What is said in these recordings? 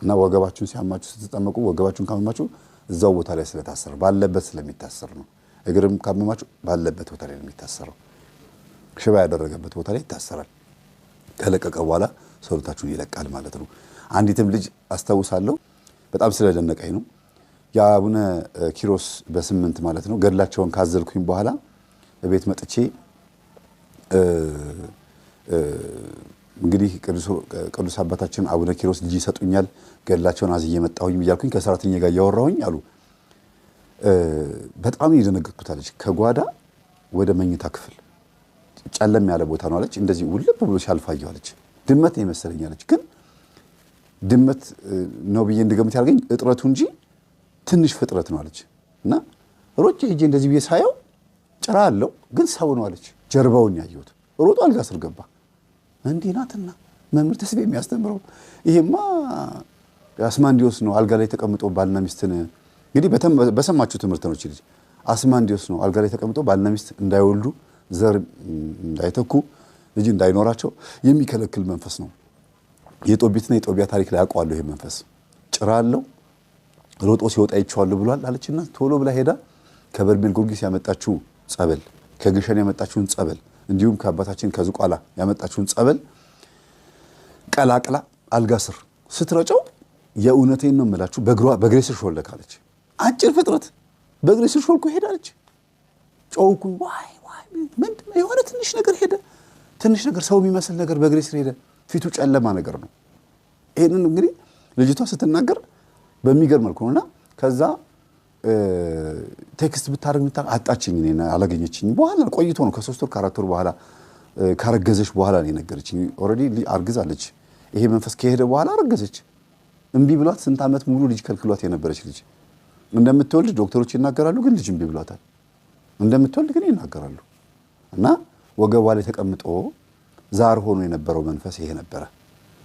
እና ወገባችሁን ሲያማችሁ ስትጠመቁ ወገባችሁን ካመማችሁ እዛው ቦታ ላይ ስለታሰረ ባለበት ስለሚታሰር ነው። እግርም ካመማችሁ ባለበት ቦታ ላይ ነው የሚታሰረው። ሽባ ያደረገበት ቦታ ላይ ይታሰራል። ከለቀቀ በኋላ ሰውነታችሁን ይለቃል ማለት ነው። አንዲትም ልጅ አስታውሳለሁ በጣም ስለደነቀኝ ነው። የአቡነ ኪሮስ በ8 ማለት ነው ገድላቸውን ካዘልኩኝ በኋላ ቤት መጥቼ እንግዲህ ቅዱስ አባታችን አቡነ ኪሮስ ልጅ ይሰጡኛል ገድላቸውን አዝዬ መጣሁኝ እያልኩኝ ከሰራተኛ ጋር ያወራሁኝ አሉ። በጣም ይደነገጥኩት አለች። ከጓዳ ወደ መኝታ ክፍል ጨለም ያለ ቦታ ነው አለች። እንደዚህ ውልብ ብሎ ሲያልፋየው አለች። ድመት ነው የመሰለኝ አለች። ግን ድመት ነው ብዬ እንድገምት ያደርገኝ እጥረቱ እንጂ ትንሽ ፍጥረት ነው አለች። እና ሮጬ ሄጄ እንደዚህ ብዬ ሳየው ጭራ አለው ግን ሰው ነው አለች። ጀርባውን ያየሁት ሮጦ አልጋ ስር ገባ። እንዴ ናትና መምህር ተስቤ የሚያስተምረው ይሄማ አስማንዲዮስ ነው አልጋ ላይ ተቀምጦ ባልና ሚስትን እንግዲህ በሰማችሁ ትምህርት ነው ልጅ አስማንዲዮስ ነው አልጋ ላይ ተቀምጦ ባልና ሚስት እንዳይወልዱ ዘር እንዳይተኩ ልጅ እንዳይኖራቸው የሚከለክል መንፈስ ነው። የጦቢትና የጦቢያ ታሪክ ላይ አውቀዋለሁ። ይሄ መንፈስ ጭራ አለው ሮጦ ሲወጣ ይቻላል ብሏል አለችና ቶሎ ብላ ሄዳ ከበርሜል ጊዮርጊስ ያመጣችው ጸበል ከግሸን ያመጣችውን ጸበል እንዲሁም ከአባታችን ከዝቋላ ያመጣችውን ጸበል ቀላቅላ አልጋ ስር ስትረጨው የእውነቴን ነው የምላችሁ በእግሬ ስር ሾለካለች። አጭር ፍጥረት በእግሬ ስር ሾልኮ ሄዳለች። ጮውኩኝ ዋይ ምንድነው የሆነ ትንሽ ነገር ሄደ። ትንሽ ነገር ሰው የሚመስል ነገር በእግሬ ስር ሄደ። ፊቱ ጨለማ ነገር ነው። ይሄንን እንግዲህ ልጅቷ ስትናገር በሚገርም መልኩ ነውና ከዛ ቴክስት ብታረግ አጣችኝ እኔና አላገኘችኝ። በኋላ ቆይቶ ነው ከ3 ወር ከ4 ወር በኋላ ካረገዘች በኋላ ነው የነገረችኝ። ኦሬዲ አርግዛለች። ይሄ መንፈስ ከሄደ በኋላ አረገዘች። እምቢ ብሏት ስንት ዓመት ሙሉ ልጅ ከልክሏት የነበረች ልጅ እንደምትወልድ ዶክተሮች ይናገራሉ፣ ግን ልጅ እምቢ ብሏታል። እንደምትወልድ ግን ይናገራሉ። እና ወገቧ ላይ ተቀምጦ ዛር ሆኖ የነበረው መንፈስ ይሄ ነበረ።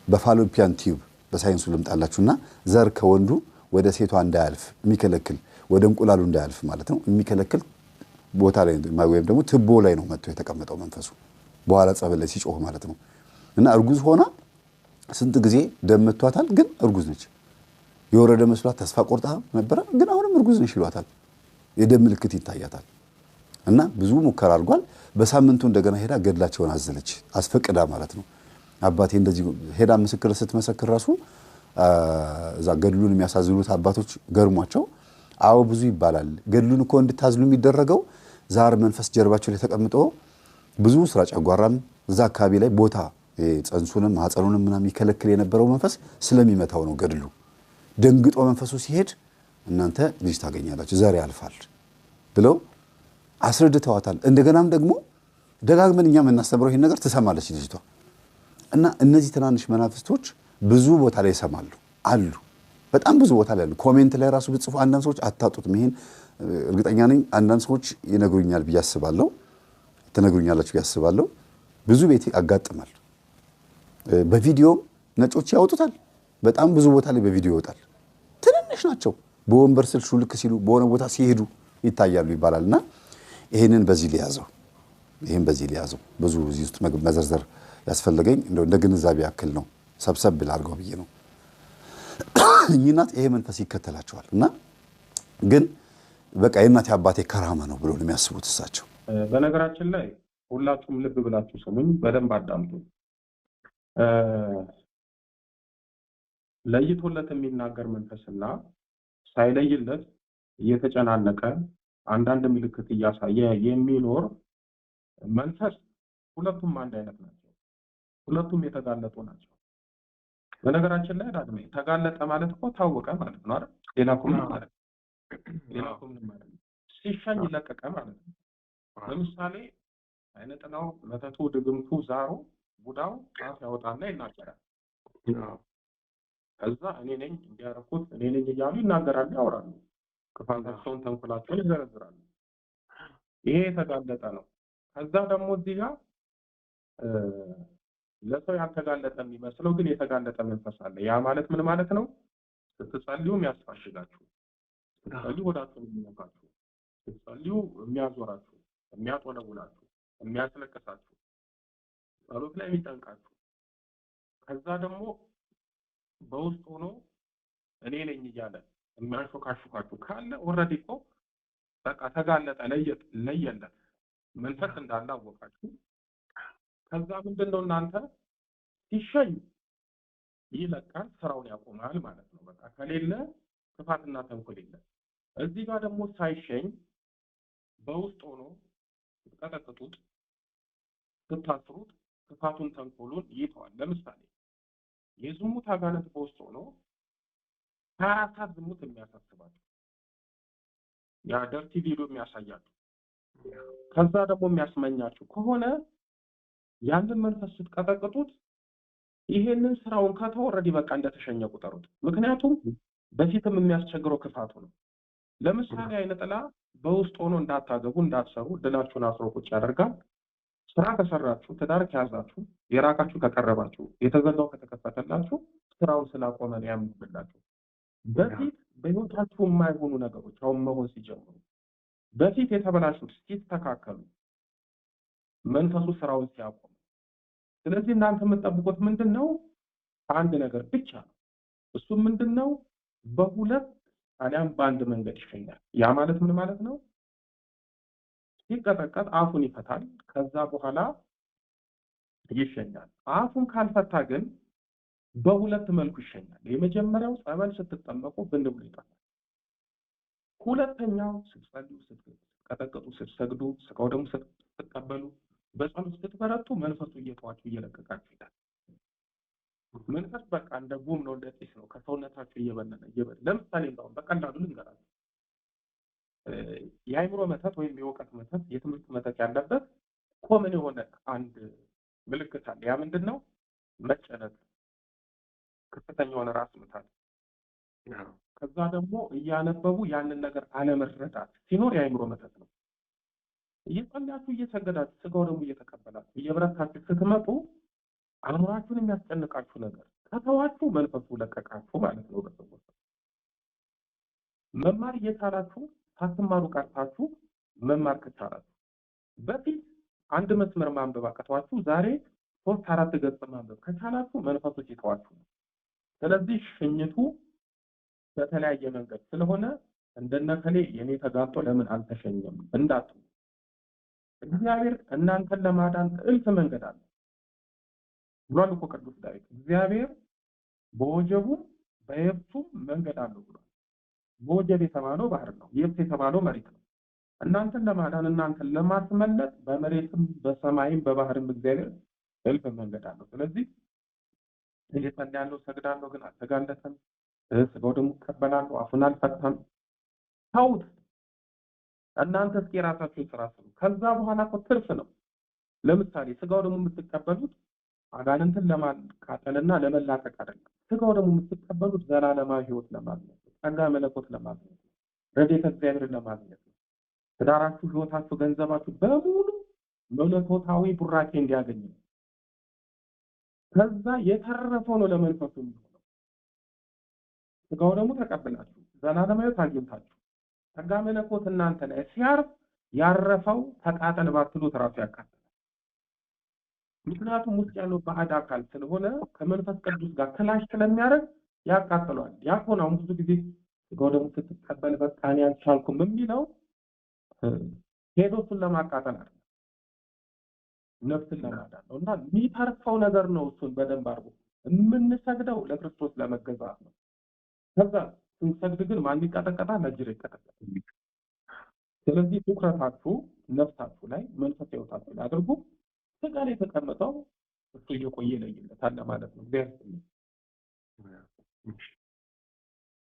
በፋሎፒያን ቲዩብ በሳይንሱ ልምጣላችሁና ዘር ከወንዱ ወደ ሴቷ እንዳያልፍ የሚከለክል ወደ እንቁላሉ እንዳያልፍ ማለት ነው የሚከለክል ቦታ ላይ ወይም ደግሞ ትቦ ላይ ነው መጥቶ የተቀመጠው መንፈሱ። በኋላ ጸበል ላይ ሲጮህ ማለት ነው። እና እርጉዝ ሆና ስንት ጊዜ ደም መቷታል፣ ግን እርጉዝ ነች። የወረደ መስሏት ተስፋ ቆርጣ ነበረ፣ ግን አሁንም እርጉዝ ነች ይሏታል። የደም ምልክት ይታያታል። እና ብዙ ሙከራ አድርጓል። በሳምንቱ እንደገና ሄዳ ገድላቸውን አዘለች አስፈቅዳ ማለት ነው። አባቴ እንደዚህ ሄዳ ምስክር ስትመሰክር ራሱ እዛ ገድሉን የሚያሳዝሉት አባቶች ገርሟቸው አዎ ብዙ ይባላል። ገድሉን እኮ እንድታዝሉ የሚደረገው ዛር መንፈስ ጀርባቸው ላይ ተቀምጦ ብዙ ስራ ጨጓራም እዛ አካባቢ ላይ ቦታ ጽንሱንም ማህፀኑንም ምናምን ይከለክል የነበረው መንፈስ ስለሚመታው ነው። ገድሉ ደንግጦ መንፈሱ ሲሄድ እናንተ ልጅ ታገኛላችሁ ዘር ያልፋል ብለው አስረድተዋታል። እንደገናም ደግሞ ደጋግመን እኛ የምናስተምረው ይሄን ነገር ትሰማለች ልጅቷ። እና እነዚህ ትናንሽ መናፍስቶች ብዙ ቦታ ላይ ይሰማሉ አሉ። በጣም ብዙ ቦታ ላይ አሉ። ኮሜንት ላይ ራሱ ብትጽፉ አንዳንድ ሰዎች አታጡትም። ይሄን እርግጠኛ ነኝ አንዳንድ ሰዎች ይነግሩኛል ብዬ አስባለሁ፣ ትነግሩኛላችሁ ብዬ አስባለሁ። ብዙ ቤት ያጋጥማል። በቪዲዮም ነጮች ያወጡታል። በጣም ብዙ ቦታ ላይ በቪዲዮ ይወጣል። ትንንሽ ናቸው። በወንበር ስር ሹልክ ሲሉ በሆነ ቦታ ሲሄዱ ይታያሉ ይባላልና ይሄንን በዚህ ሊያዘው ይሄን በዚህ ሊያዘው ብዙ እዚህ ውስጥ መዘርዘር ያስፈልገኝ እንደ ግንዛቤ ያክል ነው። ሰብሰብ ብላ አድርገው ብዬ ነው። እናት ይሄ መንፈስ ይከተላቸዋል እና ግን በቃ የእናቴ አባቴ ከራማ ነው ብሎ ነው የሚያስቡት እሳቸው። በነገራችን ላይ ሁላችሁም ልብ ብላችሁ ስሙኝ፣ በደንብ አዳምጡ። ለይቶለት የሚናገር መንፈስና ሳይለይለት እየተጨናነቀ አንዳንድ ምልክት እያሳየ የሚኖር መንፈስ ሁለቱም አንድ አይነት ናቸው። ሁለቱም የተጋለጡ ናቸው። በነገራችን ላይ ዳግሜ ተጋለጠ ማለት እኮ ታወቀ ማለት ነው አይደል? ሌላ ምን ማለት ነው? ሲሻኝ ለቀቀ ማለት ነው። ለምሳሌ አይነጥናው መተቱ ድግምቱ ዛሩ ቡዳው ራስ ያወጣና ይናገራል። ከዛ እኔ ነኝ እንዲያረኩት እኔ ነኝ እያሉ ይናገራሉ፣ ያወራሉ፣ ክፋታቸውን ተንኮላቸውን ይዘረዝራሉ። ይሄ የተጋለጠ ነው። ከዛ ደግሞ እዚህ ጋር ለሰው ያልተጋለጠ የሚመስለው ግን የተጋለጠ መንፈስ አለ። ያ ማለት ምን ማለት ነው? ስትጸልዩ የሚያስፋሽጋችሁ፣ ስትጸልዩ ወዳችሁን የሚነካችሁ፣ ስትጸልዩ የሚያዞራችሁ፣ የሚያጦለውላችሁ፣ የሚያስለቅሳችሁ፣ ጸሎት ላይ የሚጠንቃችሁ፣ ከዛ ደግሞ በውስጥ ሆኖ እኔ ነኝ እያለ የሚያሾካሹካችሁ ካለ ኦልሬዲ እኮ በቃ ተጋለጠ፣ ለየለት መንፈስ እንዳለ አወቃችሁ። ከዛ ምንድነው እናንተ ሲሸኝ ይለቃል፣ ስራውን ያቆማል ማለት ነው። በቃ ከሌለ ክፋትና ተንኮል የለም። እዚህ ጋር ደግሞ ሳይሸኝ በውስጥ ሆኖ ስትቀጠቅጡት፣ ስታስሩት ክፋቱን ተንኮሉን ይተዋል። ለምሳሌ የዝሙት አጋንንት በውስጥ ሆኖ 24 ሰዓት ዝሙት የሚያሳስባችሁ ያ ደርቲ ቪዲዮ የሚያሳያችሁ ከዛ ደግሞ የሚያስመኛችሁ ከሆነ ያንን መንፈስ ስትቀጠቅጡት ይሄንን ስራውን ከተው ኦልሬዲ በቃ እንደተሸኘ ቁጠሩት። ምክንያቱም በፊትም የሚያስቸግረው ክፋቱ ነው። ለምሳሌ አይነ ጥላ በውስጥ ሆኖ እንዳታገቡ እንዳትሰሩ ድላችሁን አስሮ ቁጭ ያደርጋል። ስራ ከሰራችሁ፣ ትዳር ከያዛችሁ፣ የራቃችሁ ከቀረባችሁ፣ የተዘጋው ከተከፈተላችሁ ስራውን ስላቆመ ነው ያምንብላችሁ። በፊት በህይወታችሁ የማይሆኑ ነገሮች አሁን መሆን ሲጀምሩ፣ በፊት የተበላሹት ሲስተካከሉ መንፈሱ ስራውን ሲያቆም፣ ስለዚህ እናንተ የምትጠብቁት ምንድነው? አንድ ነገር ብቻ ነው። እሱም ምንድነው? በሁለት አሊያም በአንድ መንገድ ይሸኛል። ያ ማለት ምን ማለት ነው? ሲቀጠቀጥ አፉን ይፈታል። ከዛ በኋላ ይሸኛል። አፉን ካልፈታ ግን በሁለት መልኩ ይሸኛል። የመጀመሪያው ጸበል ስትጠመቁ ብን ብሎ ይጠፋል። ሁለተኛው ስትጸልዩ፣ ስትቀጠቅጡ፣ ስትሰግዱ፣ ስጋው ደግሞ ስትቀበሉ፣ በጸሎት ስትበረቱ መንፈሱ እየተዋችሁ እየለቀቃችሁ ይላል። መንፈስ በቃ እንደ ጉም ነው፣ እንደ ጢስ ነው ከሰውነታችሁ እየበነነ። ለምሳሌ እንደውም በቀላሉ ልንገራችሁ፣ የአይምሮ መተት ወይም የእውቀት መተት፣ የትምህርት መተት ያለበት ኮመን የሆነ አንድ ምልክት አለ። ያ ምንድነው? መጨነቅ፣ ከፍተኛ የሆነ ራስ ምታት፣ ከዛ ደግሞ እያነበቡ ያንን ነገር አለመረዳት ሲኖር የአይምሮ መተት ነው። እየጸለያችሁ እየሰገዳችሁ ስጋው ደግሞ እየተቀበላችሁ እየበረታችሁ ስትመጡ አእምሯችሁን የሚያስጨንቃችሁ ነገር ከተዋችሁ መንፈሱ ለቀቃችሁ ማለት ነው። በሰዎች መማር እየቻላችሁ ሳትማሩ ቀርታችሁ መማር ከቻላችሁ፣ በፊት አንድ መስመር ማንበብ አቅቷችሁ ዛሬ 3-4 ገጽ ማንበብ ከቻላችሁ መንፈሱ ሲተዋችሁ ነው። ስለዚህ ሽኝቱ በተለያየ መንገድ ስለሆነ እንደነከሌ የኔ ተጋጦ ለምን አልተሸኘም እንዳትሉ። እግዚአብሔር እናንተን ለማዳን እልፍ መንገድ አለ ብሏል እኮ ቅዱስ ዳዊት። እግዚአብሔር በወጀቡ በየብሱም መንገድ አለው ብሏል። በወጀብ የተባለው ባህር ነው፣ የብስ የተባለው መሬት ነው። እናንተን ለማዳን እናንተን ለማስመለጥ በመሬትም በሰማይም በባህርም እግዚአብሔር እልፍ መንገድ አለው። ስለዚህ እየጸለያለሁ ሰግዳለሁ ግን አልተጋለጠም፣ ስጋው ደግሞ እቀበላለሁ አፉን አልፈታም፣ ተውት። እናንተ እስኪ የራሳችሁን ስራ ስሩ። ከዛ በኋላ እኮ ትርፍ ነው። ለምሳሌ ስጋው ደግሞ የምትቀበሉት አጋንንትን ለማቃጠልና ለመላቀቅ አይደለም። ስጋው ደግሞ የምትቀበሉት ዘላለማዊ ህይወት ለማግኘት፣ ጸጋ መለኮት ለማግኘት፣ ረድኤተ እግዚአብሔርን ለማግኘት ነው። ትዳራችሁ፣ ህይወታችሁ፣ ገንዘባችሁ በሙሉ መለኮታዊ ቡራኬ እንዲያገኝ ነው። ከዛ የተረፈው ነው ለመንፈሱ የሚሆነው። ስጋው ደግሞ ተቀብላችሁ ዘላለማዊ አግኝታችሁ ጸጋ መለኮት እናንተ ላይ ሲያርፍ ያረፈው ተቃጠል ባትሉት ራሱ ያቃጥላል። ምክንያቱም ውስጥ ያለው ባዕድ አካል ስለሆነ ከመንፈስ ቅዱስ ጋር ክላሽ ስለሚያደርግ ያቃጥለዋል። ያኮን አሁን ብዙ ጊዜ ስጋው ደግሞ ስትቀበል በቃ እኔ አልቻልኩም የሚለው ሄዶ እሱን ለማቃጠል አይደለም፣ ነፍስን ለማዳን ነው። እና የሚተርፈው ነገር ነው። እሱን በደንብ አድርጎ የምንሰግደው ለክርስቶስ ለመገዛት ነው። ከዛ ስንሰግድ ግን ማን ይቀጠቀጣል? ነጅር ይቀጠቀጣል። ስለዚህ ትኩረታችሁ ነፍሳችሁ ላይ መንፈስ ህይወታችሁ ላይ አድርጉ። ስጋ ላይ የተቀመጠው እሱ እየቆየ ይለይለታል ማለት ነው።